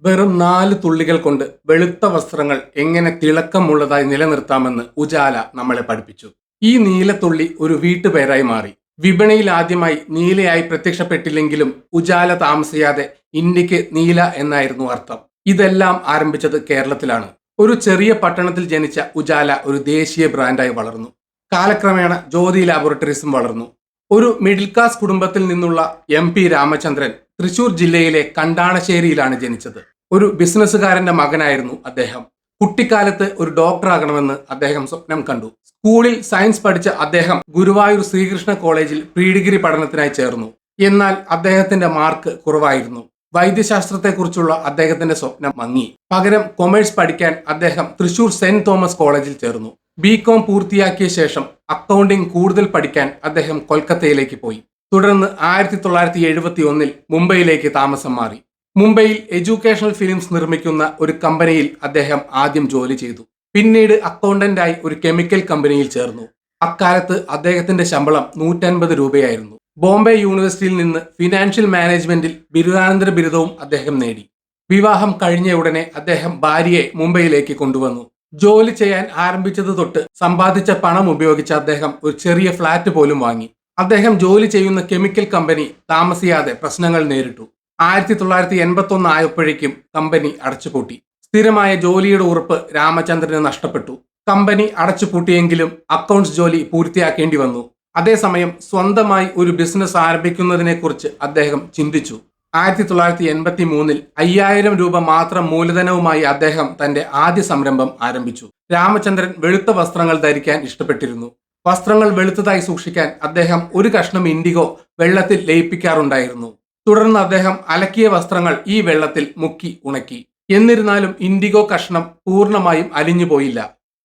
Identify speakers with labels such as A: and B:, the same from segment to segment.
A: വെറും 4 തുള്ളികൾ കൊണ്ട് വെളുത്ത വസ്ത്രങ്ങൾ എങ്ങനെ തിളക്കമുള്ളതായി നിലനിർത്താമെന്ന് ഉജാല നമ്മളെ പഠിപ്പിച്ചു. ഈ നീലത്തുള്ളി ഒരു വീട്ടുപേരായി മാറി. വിപണിയിൽ ആദ്യമായി നീലയായി പ്രത്യക്ഷപ്പെട്ടില്ലെങ്കിലും ഉജാല താമസിയാതെ ഇന്ത്യക്ക് നീല എന്നായിരുന്നു അർത്ഥം. ഇതെല്ലാം ആരംഭിച്ചത് കേരളത്തിലാണ്. ഒരു ചെറിയ പട്ടണത്തിൽ ജനിച്ച ഉജാല ഒരു ദേശീയ ബ്രാൻഡായി വളർന്നു. കാലക്രമേണ ജ്യോതി ലാബോറട്ടറീസും വളർന്നു. ഒരു മിഡിൽ ക്ലാസ് കുടുംബത്തിൽ നിന്നുള്ള MP രാമചന്ദ്രൻ തൃശൂർ ജില്ലയിലെ കണ്ടാണശ്ശേരിയിലാണ് ജനിച്ചത്. ഒരു ബിസിനസ്സുകാരന്റെ മകനായിരുന്നു അദ്ദേഹം. കുട്ടിക്കാലത്ത് ഒരു ഡോക്ടറാകണമെന്ന് അദ്ദേഹം സ്വപ്നം കണ്ടു. സ്കൂളിൽ സയൻസ് പഠിച്ച അദ്ദേഹം ഗുരുവായൂർ ശ്രീകൃഷ്ണ കോളേജിൽ പ്രീ ഡിഗ്രി പഠനത്തിനായി ചേർന്നു. എന്നാൽ അദ്ദേഹത്തിന്റെ മാർക്ക് കുറവായിരുന്നു. വൈദ്യശാസ്ത്രത്തെക്കുറിച്ചുള്ള അദ്ദേഹത്തിന്റെ സ്വപ്നം മങ്ങി. പകരം കൊമേഴ്സ് പഠിക്കാൻ അദ്ദേഹം തൃശൂർ സെന്റ് തോമസ് കോളേജിൽ ചേർന്നു. BCom പൂർത്തിയാക്കിയ ശേഷം അക്കൗണ്ടിംഗ് കൂടുതൽ പഠിക്കാൻ അദ്ദേഹം കൊൽക്കത്തയിലേക്ക് പോയി. തുടർന്ന് 1971 മുംബൈയിലേക്ക് താമസം മാറി. മുംബൈയിൽ എഡ്യൂക്കേഷണൽ ഫിലിംസ് നിർമ്മിക്കുന്ന ഒരു കമ്പനിയിൽ അദ്ദേഹം ആദ്യം ജോലി ചെയ്തു. പിന്നീട് അക്കൗണ്ടന്റായി ഒരു കെമിക്കൽ കമ്പനിയിൽ ചേർന്നു. അക്കാലത്ത് അദ്ദേഹത്തിന്റെ ശമ്പളം 150 രൂപയായിരുന്നു. ബോംബെ യൂണിവേഴ്സിറ്റിയിൽ നിന്ന് ഫിനാൻഷ്യൽ മാനേജ്മെന്റിൽ ബിരുദാനന്തര ബിരുദവും അദ്ദേഹം നേടി. വിവാഹം കഴിഞ്ഞ ഉടനെ അദ്ദേഹം ഭാര്യയെ മുംബൈയിലേക്ക് കൊണ്ടുവന്നു. ജോലി ചെയ്യാൻ ആരംഭിച്ചത് തൊട്ട് സമ്പാദിച്ച പണം ഉപയോഗിച്ച് അദ്ദേഹം ഒരു ചെറിയ ഫ്ലാറ്റ് പോലും വാങ്ങി. അദ്ദേഹം ജോലി ചെയ്യുന്ന കെമിക്കൽ കമ്പനി താമസിയാതെ പ്രശ്നങ്ങൾ നേരിട്ടു. 1981 ആയപ്പോഴേക്കും കമ്പനി അടച്ചുപൂട്ടി. സ്ഥിരമായ ജോലിയുടെ ഉറപ്പ് രാമചന്ദ്രന് നഷ്ടപ്പെട്ടു. കമ്പനി അടച്ചുപൂട്ടിയെങ്കിലും അക്കൗണ്ട്സ് ജോലി പൂർത്തിയാക്കേണ്ടി വന്നു. അതേസമയം സ്വന്തമായി ഒരു ബിസിനസ് ആരംഭിക്കുന്നതിനെക്കുറിച്ച് അദ്ദേഹം ചിന്തിച്ചു. 1983 5000 രൂപ മാത്രം മൂലധനവുമായി അദ്ദേഹം തന്റെ ആദ്യ സംരംഭം ആരംഭിച്ചു. രാമചന്ദ്രൻ വെളുത്ത വസ്ത്രങ്ങൾ ധരിക്കാൻ ഇഷ്ടപ്പെട്ടിരുന്നു. വസ്ത്രങ്ങൾ വെളുത്തതായി സൂക്ഷിക്കാൻ അദ്ദേഹം ഒരു കഷ്ണം ഇൻഡിഗോ വെള്ളത്തിൽ ലയിപ്പിക്കാറുണ്ടായിരുന്നു. തുടർന്ന് അദ്ദേഹം അലക്കിയ വസ്ത്രങ്ങൾ ഈ വെള്ളത്തിൽ മുക്കി ഉണക്കി. എന്നിരുന്നാലും ഇൻഡിഗോ കഷ്ണം പൂർണ്ണമായും അലിഞ്ഞുപോയില്ല.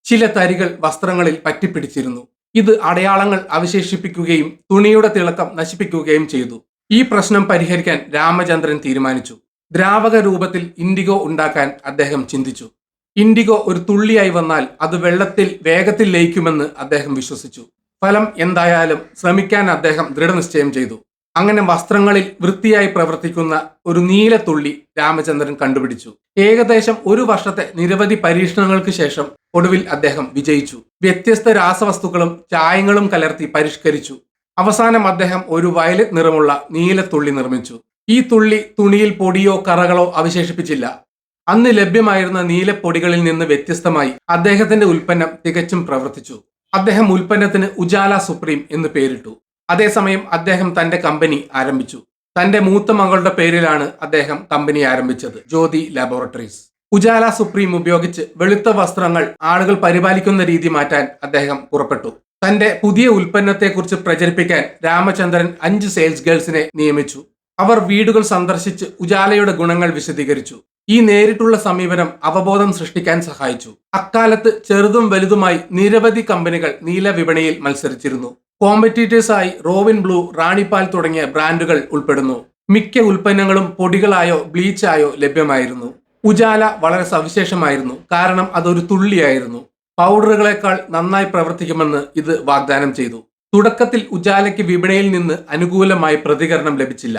A: ചില തരികൾ വസ്ത്രങ്ങളിൽ പറ്റിപ്പിടിച്ചിരുന്നു. ഇത് അടയാളങ്ങൾ അവശേഷിപ്പിക്കുകയും തുണിയുടെ തിളക്കം നശിപ്പിക്കുകയും ചെയ്തു. ഈ പ്രശ്നം പരിഹരിക്കാൻ രാമചന്ദ്രൻ തീരുമാനിച്ചു. ദ്രാവക രൂപത്തിൽ ഇൻഡിഗോ ഉണ്ടാക്കാൻ അദ്ദേഹം ചിന്തിച്ചു. ഇൻഡിഗോ ഒരു തുള്ളിയായി വന്നാൽ അത് വെള്ളത്തിൽ വേഗത്തിൽ ലയിക്കുമെന്ന് അദ്ദേഹം വിശ്വസിച്ചു. ഫലം എന്തായാലും ശ്രമിക്കാൻ അദ്ദേഹം ദൃഢനിശ്ചയം ചെയ്തു. അങ്ങനെ വസ്ത്രങ്ങളിൽ വൃത്തിയായി പ്രവർത്തിക്കുന്ന ഒരു നീലത്തുള്ളി രാമചന്ദ്രൻ കണ്ടുപിടിച്ചു. ഏകദേശം 1 വർഷത്തെ നിരവധി പരീക്ഷണങ്ങൾക്ക് ശേഷം ഒടുവിൽ അദ്ദേഹം വിജയിച്ചു. വ്യത്യസ്ത രാസവസ്തുക്കളും ചായങ്ങളും കലർത്തി പരിഷ്കരിച്ചു. അവസാനം അദ്ദേഹം ഒരു വയലറ്റ് നിറമുള്ള നീലത്തുള്ളി നിർമ്മിച്ചു. ഈ തുള്ളി തുണിയിൽ പൊടിയോ കറകളോ അവശേഷിപ്പിച്ചില്ല. അന്ന് ലഭ്യമായിരുന്ന നീലപ്പൊടികളിൽ നിന്ന് വ്യത്യസ്തമായി അദ്ദേഹത്തിന്റെ ഉൽപ്പന്നം തികച്ചും പ്രവർത്തിച്ചു. അദ്ദേഹം ഉൽപ്പന്നത്തിന് ഉജാല സുപ്രീം എന്ന് പേരിട്ടു. അതേസമയം അദ്ദേഹം തന്റെ കമ്പനി ആരംഭിച്ചു. തന്റെ മൂത്ത മകളുടെ പേരിലാണ് അദ്ദേഹം കമ്പനി ആരംഭിച്ചത്, ജ്യോതി ലാബോറട്ടറീസ്. ഉജാല സുപ്രീം ഉപയോഗിച്ച് വെളുത്ത വസ്ത്രങ്ങൾ ആളുകൾ പരിപാലിക്കുന്ന രീതി മാറ്റാൻ അദ്ദേഹം പുറപ്പെട്ടു. തന്റെ പുതിയ ഉൽപ്പന്നത്തെക്കുറിച്ച് പ്രചരിപ്പിക്കാൻ രാമചന്ദ്രൻ 5 സെയിൽസ് ഗേൾസിനെ നിയമിച്ചു. അവർ വീടുകൾ സന്ദർശിച്ച് ഉജാലയുടെ ഗുണങ്ങൾ വിശദീകരിച്ചു. ഈ നേരിട്ടുള്ള സമീപനം അവബോധം സൃഷ്ടിക്കാൻ സഹായിച്ചു. അക്കാലത്ത് ചെറുതും വലുതുമായി നിരവധി കമ്പനികൾ നീല വിപണിയിൽ മത്സരിച്ചിരുന്നു. കോമ്പറ്റീറ്റേഴ്സായി റോവിൻ ബ്ലൂ, റാണിപ്പാൽ തുടങ്ങിയ ബ്രാൻഡുകൾ ഉൾപ്പെടുന്നു. മിക്ക ഉൽപ്പന്നങ്ങളും പൊടികളായോ ബ്ലീച്ചായോ ലഭ്യമായിരുന്നു. ഉജാല വളരെ സവിശേഷമായിരുന്നു, കാരണം അതൊരു തുള്ളിയായിരുന്നു. പൗഡറുകളെക്കാൾ നന്നായി പ്രവർത്തിക്കുമെന്ന് ഇത് വാഗ്ദാനം ചെയ്തു. തുടക്കത്തിൽ ഉജാലയ്ക്ക് വിപണിയിൽ നിന്ന് അനുകൂലമായ പ്രതികരണം ലഭിച്ചില്ല.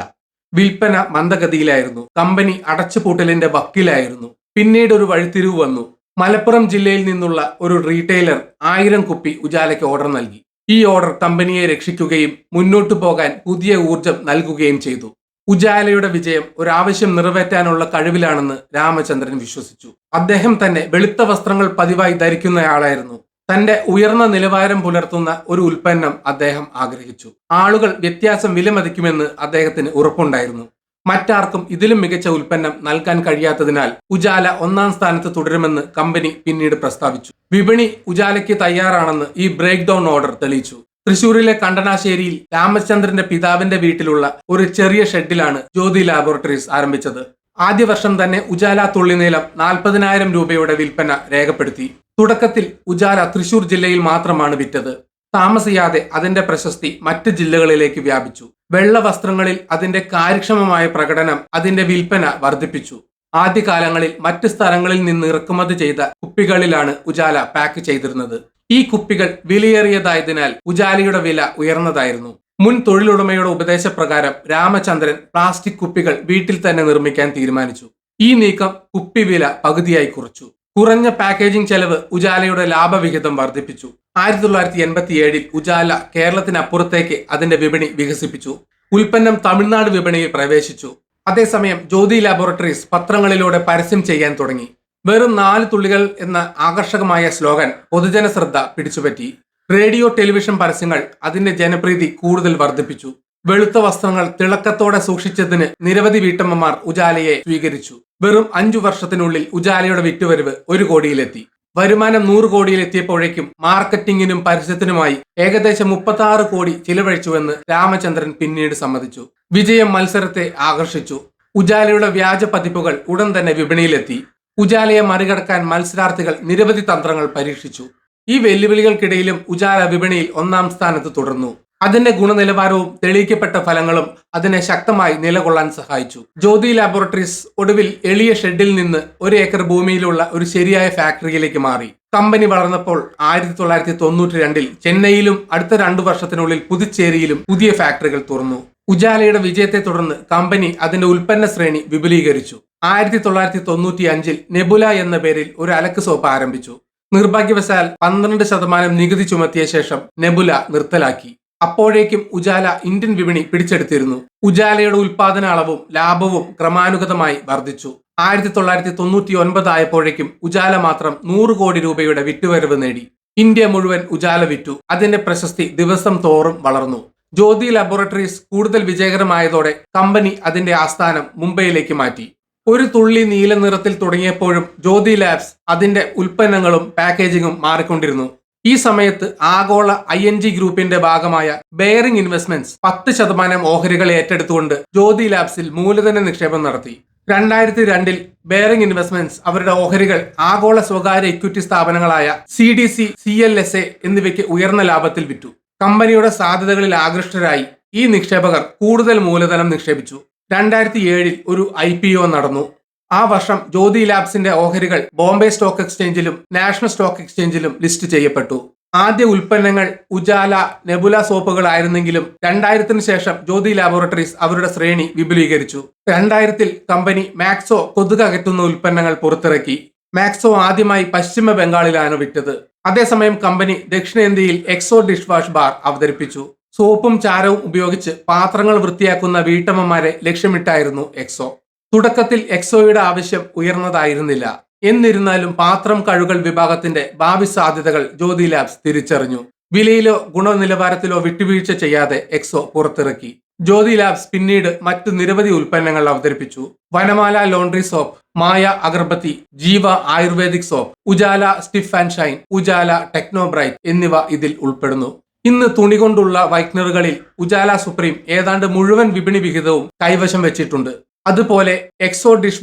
A: വിൽപ്പന മന്ദഗതിയിലായിരുന്നു. കമ്പനി അടച്ചുപൂട്ടലിന്റെ വക്കിലായിരുന്നു. പിന്നീട് ഒരു വഴിത്തിരിവ് വന്നു. മലപ്പുറം ജില്ലയിൽ നിന്നുള്ള ഒരു റീറ്റെയിലർ 1000 കുപ്പി ഉജാലയ്ക്ക് ഓർഡർ നൽകി. ഈ ഓർഡർ കമ്പനിയെ രക്ഷിക്കുകയും മുന്നോട്ടു പോകാൻ പുതിയ ഊർജം നൽകുകയും ചെയ്തു. ഉജാലയുടെ വിജയം ഒരാവശ്യം നിറവേറ്റാനുള്ള കഴിവിലാണെന്ന് രാമചന്ദ്രൻ വിശ്വസിച്ചു. അദ്ദേഹം തന്നെ വെളുത്ത വസ്ത്രങ്ങൾ പതിവായി ധരിക്കുന്നയാളായിരുന്നു. തന്റെ ഉയർന്ന നിലവാരം പുലർത്തുന്ന ഒരു ഉൽപ്പന്നം അദ്ദേഹം ആഗ്രഹിച്ചു. ആളുകൾ വ്യത്യാസം വിലമതിക്കുമെന്ന് അദ്ദേഹത്തിന് ഉറപ്പുണ്ടായിരുന്നു. മറ്റാർക്കും ഇതിലും മികച്ച ഉൽപ്പന്നം നൽകാൻ കഴിയാത്തതിനാൽ ഉജാല 1ാം സ്ഥാനത്ത് തുടരുമെന്ന് കമ്പനി പിന്നീട് പ്രസ്താവിച്ചു. വിപണി ഉജാലയ്ക്ക് തയ്യാറാണെന്ന് ഈ ബ്രേക്ക് ഡൗൺ ഓർഡർ തെളിയിച്ചു. തൃശൂരിലെ കണ്ടനാശ്ശേരിയിൽ രാമചന്ദ്രന്റെ പിതാവിന്റെ വീട്ടിലുള്ള ഒരു ചെറിയ ഷെഡിലാണ് ജ്യോതി ലാബോറട്ടറീസ് ആരംഭിച്ചത്. ആദ്യ വർഷം തന്നെ ഉജാല തുള്ളി നീലം 40,000 രൂപയുടെ വിൽപ്പന രേഖപ്പെടുത്തി. തുടക്കത്തിൽ ഉജാല തൃശൂർ ജില്ലയിൽ മാത്രമാണ് വിറ്റത്. താമസിയാതെ അതിന്റെ പ്രശസ്തി മറ്റ് ജില്ലകളിലേക്ക് വ്യാപിച്ചു. വെള്ള വസ്ത്രങ്ങളിൽ അതിന്റെ കാര്യക്ഷമമായ പ്രകടനം അതിന്റെ വിൽപ്പന വർദ്ധിപ്പിച്ചു. ആദ്യകാലങ്ങളിൽ മറ്റ് സ്ഥലങ്ങളിൽ നിന്ന് ഇറക്കുമതി ചെയ്ത കുപ്പികളിലാണ് ഉജാല പാക്ക് ചെയ്തിരുന്നത്. ഈ കുപ്പികൾ വിലയേറിയതായതിനാൽ ഉജാലയുടെ വില ഉയർന്നതായിരുന്നു. മുൻ തൊഴിലുടമയുടെ ഉപദേശപ്രകാരം രാമചന്ദ്രൻ പ്ലാസ്റ്റിക് കുപ്പികൾ വീട്ടിൽ തന്നെ നിർമ്മിക്കാൻ തീരുമാനിച്ചു. ഈ നീക്കം കുപ്പിവില പകുതിയായി കുറച്ചു. കുറഞ്ഞ പാക്കേജിംഗ് ചെലവ് ഉജാലയുടെ ലാഭവിഹിതം വർദ്ധിപ്പിച്ചു. 1987 ഉജാല കേരളത്തിനപ്പുറത്തേക്ക് അതിന്റെ വിപണി വികസിപ്പിച്ചു. ഉൽപ്പന്നം തമിഴ്നാട് വിപണിയിൽ പ്രവേശിച്ചു. അതേസമയം ജ്യോതി ലാബോറട്ടറീസ് പത്രങ്ങളിലൂടെ പരസ്യം ചെയ്യാൻ തുടങ്ങി. വെറും 4 തുള്ളികൾ എന്ന ആകർഷകമായ സ്ലോഗൻ പൊതുജന ശ്രദ്ധ പിടിച്ചുപറ്റി. റേഡിയോ, ടെലിവിഷൻ പരസ്യങ്ങൾ അതിന്റെ ജനപ്രീതി കൂടുതൽ വർദ്ധിപ്പിച്ചു. വെളുത്ത വസ്ത്രങ്ങൾ തിളക്കത്തോടെ സൂക്ഷിച്ചതിന് നിരവധി വീട്ടമ്മമാർ ഉജാലയെ സ്വീകരിച്ചു. വെറും 5 വർഷത്തിനുള്ളിൽ ഉജാലയുടെ വിറ്റുവരവ് 1 കോടിയിലെത്തി. വരുമാനം 100 കോടിയിലെത്തിയപ്പോഴേക്കും മാർക്കറ്റിംഗിനും പരസ്യത്തിനുമായി ഏകദേശം 36 കോടി ചിലവഴിച്ചുവെന്ന് രാമചന്ദ്രൻ പിന്നീട് സമ്മതിച്ചു. വിജയം മത്സരത്തെ ആകർഷിച്ചു. ഉജാലയുടെ വ്യാജ പതിപ്പുകൾ ഉടൻ തന്നെ വിപണിയിലെത്തി. ഉജാലയെ മറികടക്കാൻ മത്സരാർത്ഥികൾ നിരവധി തന്ത്രങ്ങൾ പരീക്ഷിച്ചു. ഈ വെല്ലുവിളികൾക്കിടയിലും ഉജാല വിപണിയിൽ 1-ാം സ്ഥാനത്ത് തുടർന്നു. അതിന്റെ ഗുണനിലവാരവും തെളിയിക്കപ്പെട്ട ഫലങ്ങളും അതിനെ ശക്തമായി നിലകൊള്ളാൻ സഹായിച്ചു. ജ്യോതി ലാബോറട്ടറീസ് ഒടുവിൽ എളിയ ഷെഡിൽ നിന്ന് 1 ഏക്കർ ഭൂമിയിലുള്ള ഒരു ശരിയായ ഫാക്ടറിയിലേക്ക് മാറി. കമ്പനി വളർന്നപ്പോൾ 1992 ചെന്നൈയിലും അടുത്ത 2 വർഷത്തിനുള്ളിൽ പുതുച്ചേരിയിലും പുതിയ ഫാക്ടറികൾ തുറന്നു. ഉജാലയുടെ വിജയത്തെ തുടർന്ന് കമ്പനി അതിന്റെ ഉൽപ്പന്ന ശ്രേണി വിപുലീകരിച്ചു. 1995 നെബുല എന്ന പേരിൽ ഒരു അലക്ക് സോപ്പ് ആരംഭിച്ചു. നിർഭാഗ്യവശാൽ 12% നികുതി ചുമത്തിയ ശേഷം നെബുല നിർത്തലാക്കി. അപ്പോഴേക്കും ഉജാല ഇന്ത്യൻ വിപണി പിടിച്ചെടുത്തിരുന്നു. ഉജാലയുടെ ഉൽപാദന അളവും ലാഭവും ക്രമാനുഗതമായി വർദ്ധിച്ചു. 1999 ആയപ്പോഴേക്കും ഉജാല മാത്രം 100 കോടി രൂപയുടെ വിറ്റുവരവ് നേടി. ഇന്ത്യ മുഴുവൻ ഉജാല വിറ്റു. അതിന്റെ പ്രശസ്തി ദിവസം തോറും വളർന്നു. ജ്യോതി ലാബോറട്ടറീസ് കൂടുതൽ വിജയകരമായതോടെ കമ്പനി അതിന്റെ ആസ്ഥാനം മുംബൈയിലേക്ക് മാറ്റി. 1 തുള്ളി നീല നിറത്തിൽ തുടങ്ങിയപ്പോഴും ജ്യോതി ലാബ്സ് അതിന്റെ ഉൽപ്പന്നങ്ങളും പാക്കേജിങ്ങും മാറിക്കൊണ്ടിരുന്നു. ഈ സമയത്ത് ആഗോള ING ഗ്രൂപ്പിന്റെ ഭാഗമായ ബെയറിംഗ് ഇൻവെസ്റ്റ്മെന്റ്സ് 10% ഓഹരികൾ ഏറ്റെടുത്തുകൊണ്ട് ജ്യോതി ലാബ്സിൽ മൂലധന നിക്ഷേപം നടത്തി. 2002 ബെയറിംഗ് ഇൻവെസ്റ്റ്മെന്റ്സ് അവരുടെ ഓഹരികൾ ആഗോള സ്വകാര്യ ഇക്വിറ്റി സ്ഥാപനങ്ങളായ CDC, CLSA എന്നിവയ്ക്ക് ഉയർന്ന ലാഭത്തിൽ വിറ്റു. കമ്പനിയുടെ സാധ്യതകളിൽ ആകൃഷ്ടരായി ഈ നിക്ഷേപകർ കൂടുതൽ മൂലധനം നിക്ഷേപിച്ചു. 2007 ഒരു IPO നടന്നു. ആ വർഷം ജ്യോതി ലാബ്സിന്റെ ഓഹരികൾ ബോംബെ സ്റ്റോക്ക് എക്സ്ചേഞ്ചിലും നാഷണൽ സ്റ്റോക്ക് എക്സ്ചേഞ്ചിലും ലിസ്റ്റ് ചെയ്യപ്പെട്ടു. ആദ്യ ഉൽപ്പന്നങ്ങൾ ഉജാല, നെബുല സോപ്പുകളായിരുന്നെങ്കിലും 2000 ശേഷം ജ്യോതി ലാബോറട്ടറീസ് അവരുടെ ശ്രേണി വിപുലീകരിച്ചു. 2000 കമ്പനി മാക്സോ കൊതുക് അകറ്റുന്ന ഉൽപ്പന്നങ്ങൾ പുറത്തിറക്കി. മാക്സോ ആദ്യമായി പശ്ചിമ ബംഗാളിലാണ് വിറ്റത്. അതേസമയം കമ്പനി ദക്ഷിണേന്ത്യയിൽ എക്സോ ഡിഷ് വാഷ് ബാർ അവതരിപ്പിച്ചു. സോപ്പും ചാരവും ഉപയോഗിച്ച് പാത്രങ്ങൾ വൃത്തിയാക്കുന്ന വീട്ടമ്മമാരെ ലക്ഷ്യമിട്ടായിരുന്നു എക്സോ. തുടക്കത്തിൽ എക്സോയുടെ ആവശ്യം ഉയർന്നതായിരുന്നില്ല. എന്നിരുന്നാലും പാത്രം കഴുകൽ വിഭാഗത്തിന്റെ ഭാവി സാധ്യതകൾ ജ്യോതി ലാബ്സ് തിരിച്ചറിഞ്ഞു. വിലയിലോ ഗുണനിലവാരത്തിലോ വിട്ടുവീഴ്ച ചെയ്യാതെ എക്സോ പുറത്തിറക്കി. ജ്യോതി ലാബ്സ് പിന്നീട് മറ്റു നിരവധി ഉൽപ്പന്നങ്ങൾ അവതരിപ്പിച്ചു. വനമാല ലോണ്ടറി സോപ്പ്, മായ അഗർബത്തി, ജീവ ayurvedic soap, Ujala stiff and shine, Ujala techno bright എന്നിവ ഇതിൽ ഉൾപ്പെടുന്നു. ഇന്ന് തുണി കൊണ്ടുള്ള വൈറ്റ്നറുകളിൽ ഉജാല സുപ്രീം ഏതാണ്ട് മുഴുവൻ വിപണി വിഹിതവും കൈവശം വെച്ചിട്ടുണ്ട്. അതുപോലെ എക്സോ ഡിഷ്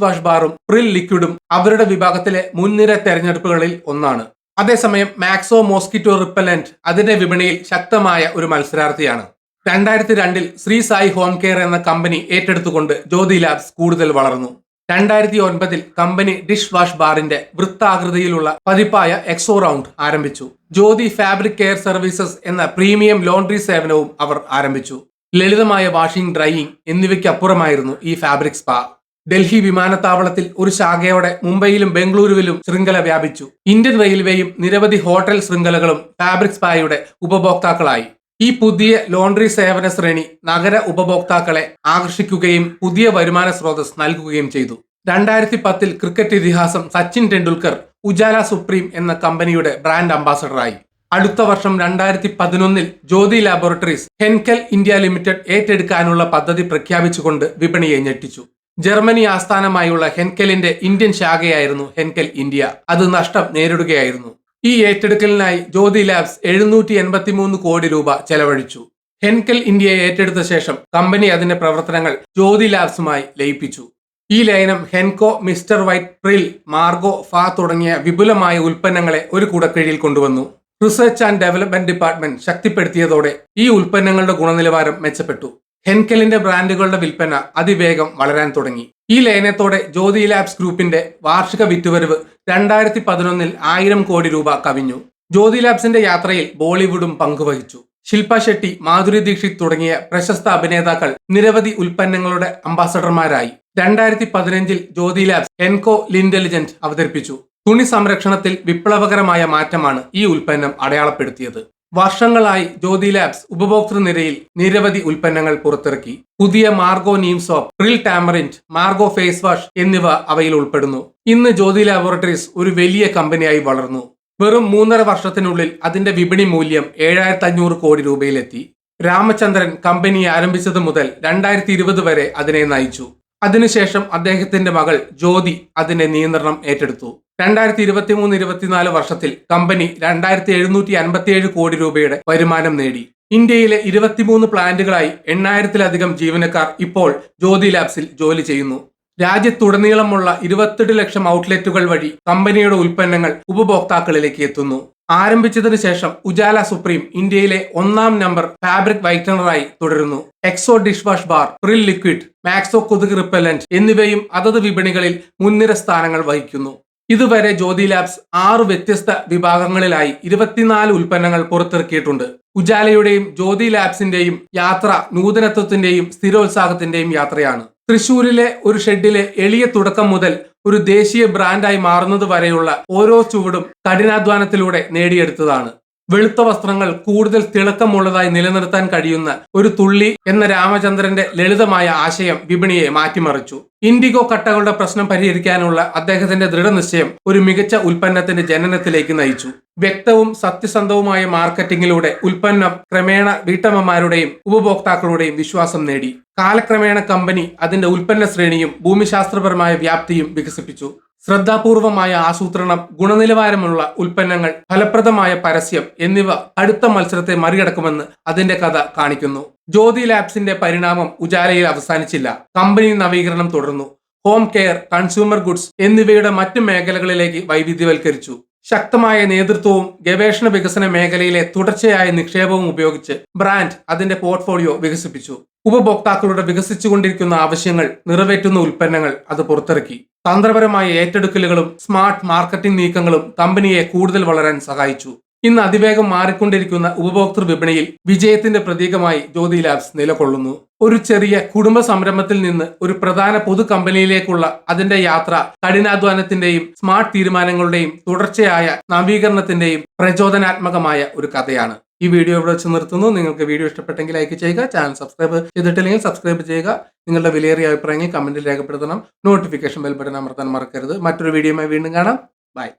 A: വാഷ് ബാറും പ്രിൽ ലിക്വിഡും അവരുടെ വിഭാഗത്തിലെ മുൻനിര തെരഞ്ഞെടുപ്പുകളിൽ ഒന്നാണ്. അതേസമയം മാക്സോ മോസ്കിറ്റോ റിപ്പലന്റ് അതിന്റെ വിപണിയിൽ ശക്തമായ ഒരു മത്സരാർത്ഥിയാണ്. 2002 ശ്രീ സായി ഹോം കെയർ എന്ന കമ്പനി ഏറ്റെടുത്തുകൊണ്ട് ജ്യോതി ലാബ്സ് കൂടുതൽ വളർന്നു. 2009 കമ്പനി ഡിഷ് വാഷ് ബാറിന്റെ വൃത്താകൃതിയിലുള്ള പതിപ്പായ എക്സോ റൗണ്ട് ആരംഭിച്ചു. ജ്യോതി ഫാബ്രിക് കെയർ സർവീസസ് എന്ന പ്രീമിയം ലോണ്ടറി സേവനവും അവർ ആരംഭിച്ചു. ലളിതമായ വാഷിംഗ്, ഡ്രൈയിങ് എന്നിവയ്ക്കപ്പുറമായിരുന്നു ഈ ഫാബ്രിക് സ്പാ. ഡൽഹി വിമാനത്താവളത്തിൽ ഒരു ശാഖയോടെ മുംബൈയിലും ബംഗളൂരുവിലും ശൃംഖല വ്യാപിച്ചു. ഇന്ത്യൻ റെയിൽവേയും നിരവധി ഹോട്ടൽ ശൃംഖലകളും ഫാബ്രിക് സ്പായുടെ ഉപഭോക്താക്കളായി. ഈ പുതിയ ലോണ്ടറി സേവന ശ്രേണി നഗര ഉപഭോക്താക്കളെ ആകർഷിക്കുകയും പുതിയ വരുമാന സ്രോതസ് നൽകുകയും ചെയ്തു. 2010 ക്രിക്കറ്റ് ഇതിഹാസം സച്ചിൻ ടെണ്ടുൽക്കർ ഉജാല സുപ്രീം എന്ന കമ്പനിയുടെ ബ്രാൻഡ് അംബാസഡറായി. അടുത്ത വർഷം 2011 ജ്യോതി ലാബോറട്ടറീസ് ഹെൻകെൽ ഇന്ത്യ ലിമിറ്റഡ് ഏറ്റെടുക്കാനുള്ള പദ്ധതി പ്രഖ്യാപിച്ചുകൊണ്ട് വിപണിയെ ഞെട്ടിച്ചു. ജർമ്മനി ആസ്ഥാനമായുള്ള ഹെൻകെലിന്റെ ഇന്ത്യൻ ശാഖയായിരുന്നു ഹെൻകെൽ ഇന്ത്യ. അത് നഷ്ടം നേരിടുകയായിരുന്നു. ഈ ഏറ്റെടുക്കലിനായി ജ്യോതി ലാബ്സ് 783 കോടി രൂപ ചെലവഴിച്ചു. ഹെൻകെൽ ഇന്ത്യയെ ഏറ്റെടുത്ത ശേഷം കമ്പനി അതിന്റെ പ്രവർത്തനങ്ങൾ ജ്യോതി ലാബ്സുമായി ലയിപ്പിച്ചു. ഈ ലയനം Henko, mister white, Pril, Marco, ഫാ തുടങ്ങിയ വിപുലമായ ഉൽപ്പന്നങ്ങളെ ഒരു കുടക്കീഴിൽ കൊണ്ടുവന്നു. റിസർച്ച് ആൻഡ് ഡെവലപ്മെന്റ് ഡിപ്പാർട്ട്മെന്റ് ശക്തിപ്പെടുത്തിയതോടെ ഈ ഉൽപ്പന്നങ്ങളുടെ ഗുണനിലവാരം മെച്ചപ്പെട്ടു. ഹെൻകെലിന്റെ ബ്രാൻഡുകളുടെ വിൽപ്പന അതിവേഗം വളരാൻ തുടങ്ങി. ഈ ലയനത്തോടെ ജ്യോതി ലാബ്സ് ഗ്രൂപ്പിന്റെ വാർഷിക വിറ്റുവരവ് 2011 1000 കോടി രൂപ കവിഞ്ഞു. ജ്യോതി ലാബ്സിന്റെ യാത്രയിൽ ബോളിവുഡും പങ്കുവഹിച്ചു. ശില്പ ഷെട്ടി, മാധുരി ദീക്ഷിത് തുടങ്ങിയ പ്രശസ്ത അഭിനേതാക്കൾ നിരവധി ഉൽപ്പന്നങ്ങളുടെ അംബാസഡർമാരായി. 2015 ജ്യോതി ലാബ്സ് എൻകോ ലിന്റലിജന്റ് അവതരിപ്പിച്ചു. തുണി സംരക്ഷണത്തിൽ വിപ്ലവകരമായ മാറ്റമാണ് ഈ ഉൽപ്പന്നം അടയാളപ്പെടുത്തിയത്. വർഷങ്ങളായി ജ്യോതി ലാബ്സ് ഉപഭോക്തൃ നിരയിൽ നിരവധി ഉൽപ്പന്നങ്ങൾ പുറത്തിറക്കി. പുതിയ Margo neem soap, Pril tamarind, Margo face wash എന്നിവ അവയിൽ ഉൾപ്പെടുന്നു. ഇന്ന് ജ്യോതി ലാബോറട്ടറീസ് ഒരു വലിയ കമ്പനിയായി വളർന്നു. വെറും 3.5 വർഷത്തിനുള്ളിൽ അതിന്റെ വിപണി മൂല്യം 7500 കോടി രൂപയിലെത്തി. രാമചന്ദ്രൻ കമ്പനി ആരംഭിച്ചത് മുതൽ 2020 വരെ അതിനെ നയിച്ചു. അതിനുശേഷം അദ്ദേഹത്തിന്റെ മകൾ ജ്യോതി അതിന്റെ നിയന്ത്രണം ഏറ്റെടുത്തു. 2023-24 വർഷത്തിൽ കമ്പനി 2757 കോടി രൂപയുടെ വരുമാനം നേടി. ഇന്ത്യയിലെ 23 പ്ലാന്റുകളായി 8000-ലധികം ജീവനക്കാർ ഇപ്പോൾ ജ്യോതി ലാബ്സിൽ ജോലി ചെയ്യുന്നു. രാജ്യത്തുടനീളമുള്ള 28 ലക്ഷം ഔട്ട്ലെറ്റുകൾ വഴി കമ്പനിയുടെ ഉൽപ്പന്നങ്ങൾ ഉപഭോക്താക്കളിലേക്ക് എത്തുന്നു. ആരംഭിച്ചതിനു ശേഷം ഉജാല സുപ്രീം ഇന്ത്യയിലെ 1-ാം നമ്പർ ഫാബ്രിക് വൈറ്റനറായി തുടരുന്നു. Exo dish wash bar, Pril liquid, Maxo കൊതുക് റിപ്പല്ലന്റ് എന്നിവയും അതത് വിപണികളിൽ മുൻനിര സ്ഥാനങ്ങൾ വഹിക്കുന്നു. ഇതുവരെ ജ്യോതി ലാബ്സ് 6 വ്യത്യസ്ത വിഭാഗങ്ങളിലായി 24 ഉൽപ്പന്നങ്ങൾ പുറത്തിറക്കിയിട്ടുണ്ട്. ഉജാലയുടെയും ജ്യോതി ലാബ്സിന്റെയും യാത്ര നൂതനത്വത്തിന്റെയും സ്ഥിരോത്സാഹത്തിന്റെയും യാത്രയാണ്. തൃശൂരിലെ ഒരു ഷെഡിലെ എളിയ തുടക്കം മുതൽ ഒരു ദേശീയ ബ്രാൻഡായി മാറുന്നത് വരെയുള്ള ഓരോ ചുവടും കഠിനാധ്വാനത്തിലൂടെ നേടിയെടുത്തതാണ്. വെളുത്ത വസ്ത്രങ്ങൾ കൂടുതൽ തിളക്കമുള്ളതായി നിലനിർത്താൻ കഴിയുന്ന ഒരു തുള്ളി എന്ന രാമചന്ദ്രന്റെ ലളിതമായ ആശയം വിപണിയെ മാറ്റിമറിച്ചു. ഇൻഡിഗോ കട്ടകളുടെ പ്രശ്നം പരിഹരിക്കാനുള്ള അദ്ദേഹത്തിന്റെ ദൃഢനിശ്ചയം ഒരു മികച്ച ഉൽപ്പന്നത്തിന്റെ ജനനത്തിലേക്ക് നയിച്ചു. വ്യക്തവും സത്യസന്ധവുമായ മാർക്കറ്റിംഗിലൂടെ ഉൽപ്പന്നം ക്രമേണ വീട്ടമ്മമാരുടെയും ഉപഭോക്താക്കളുടെയും വിശ്വാസം നേടി. കാലക്രമേണ കമ്പനി അതിന്റെ ഉൽപ്പന്ന ശ്രേണിയും ഭൂമിശാസ്ത്രപരമായ വ്യാപ്തിയും വികസിപ്പിച്ചു. ശ്രദ്ധാപൂർവമായ ആസൂത്രണം, ഗുണനിലവാരമുള്ള ഉൽപ്പന്നങ്ങൾ, ഫലപ്രദമായ പരസ്യം എന്നിവ അടുത്ത മത്സരത്തെ മറികടക്കുമെന്ന് അതിന്റെ കഥ കാണിക്കുന്നു. ജ്യോതി ലാബ്സിന്റെ പരിണാമം ഉജാലയിൽ അവസാനിച്ചില്ല. കമ്പനി നവീകരണം തുടർന്നു. ഹോം കെയർ, കൺസ്യൂമർ ഗുഡ്സ് എന്നിവയുടെ മറ്റ് മേഖലകളിലേക്ക് വൈവിധ്യവൽക്കരിച്ചു. ശക്തമായ നേതൃത്വവും ഗവേഷണ വികസന മേഖലയിലെ തുടർച്ചയായ നിക്ഷേപവും ഉപയോഗിച്ച് ബ്രാൻഡ് അതിന്റെ പോർട്ട്ഫോളിയോ വികസിപ്പിച്ചു. ഉപഭോക്താക്കളുടെ വികസിച്ചുകൊണ്ടിരിക്കുന്ന ആവശ്യങ്ങൾ നിറവേറ്റുന്ന ഉൽപ്പന്നങ്ങൾ അത് പുറത്തിറക്കി. തന്ത്രപരമായ ഏറ്റെടുക്കലുകളും സ്മാർട്ട് മാർക്കറ്റിംഗ് നീക്കങ്ങളും കമ്പനിയെ കൂടുതൽ വളരാൻ സഹായിച്ചു. ഇന്ന് അതിവേഗം മാറിക്കൊണ്ടിരിക്കുന്ന ഉപഭോക്തൃ വിപണിയിൽ വിജയത്തിന്റെ പ്രതീകമായി ജ്യോതി ലാബ്സ് നിലകൊള്ളുന്നു. ഒരു ചെറിയ കുടുംബ സംരംഭത്തിൽ നിന്ന് ഒരു പ്രധാന പൊതു കമ്പനിയിലേക്കുള്ള അതിന്റെ യാത്ര കഠിനാധ്വാനത്തിന്റെയും സ്മാർട്ട് തീരുമാനങ്ങളുടെയും തുടർച്ചയായ നവീകരണത്തിന്റെയും പ്രചോദനാത്മകമായ ഒരു കഥയാണ്. ഈ വീഡിയോ ഇവിടെ വെച്ച് നിർത്തുന്നു. നിങ്ങൾക്ക് വീഡിയോ ഇഷ്ടപ്പെട്ടെങ്കിൽ ലൈക്ക് ചെയ്യുക. ചാനൽ സബ്സ്ക്രൈബ് ചെയ്തിട്ടില്ലെങ്കിൽ സബ്സ്ക്രൈബ് ചെയ്യുക. നിങ്ങളുടെ വിലയേറിയ അഭിപ്രായങ്ങൾ കമന്റിൽ രേഖപ്പെടുത്തണം. നോട്ടിഫിക്കേഷൻ ബെൽ ബട്ടൺ അമർത്താൻ മറക്കരുത്. മറ്റൊരു വീഡിയോയുമായി വീണ്ടും കാണാം. ബൈ.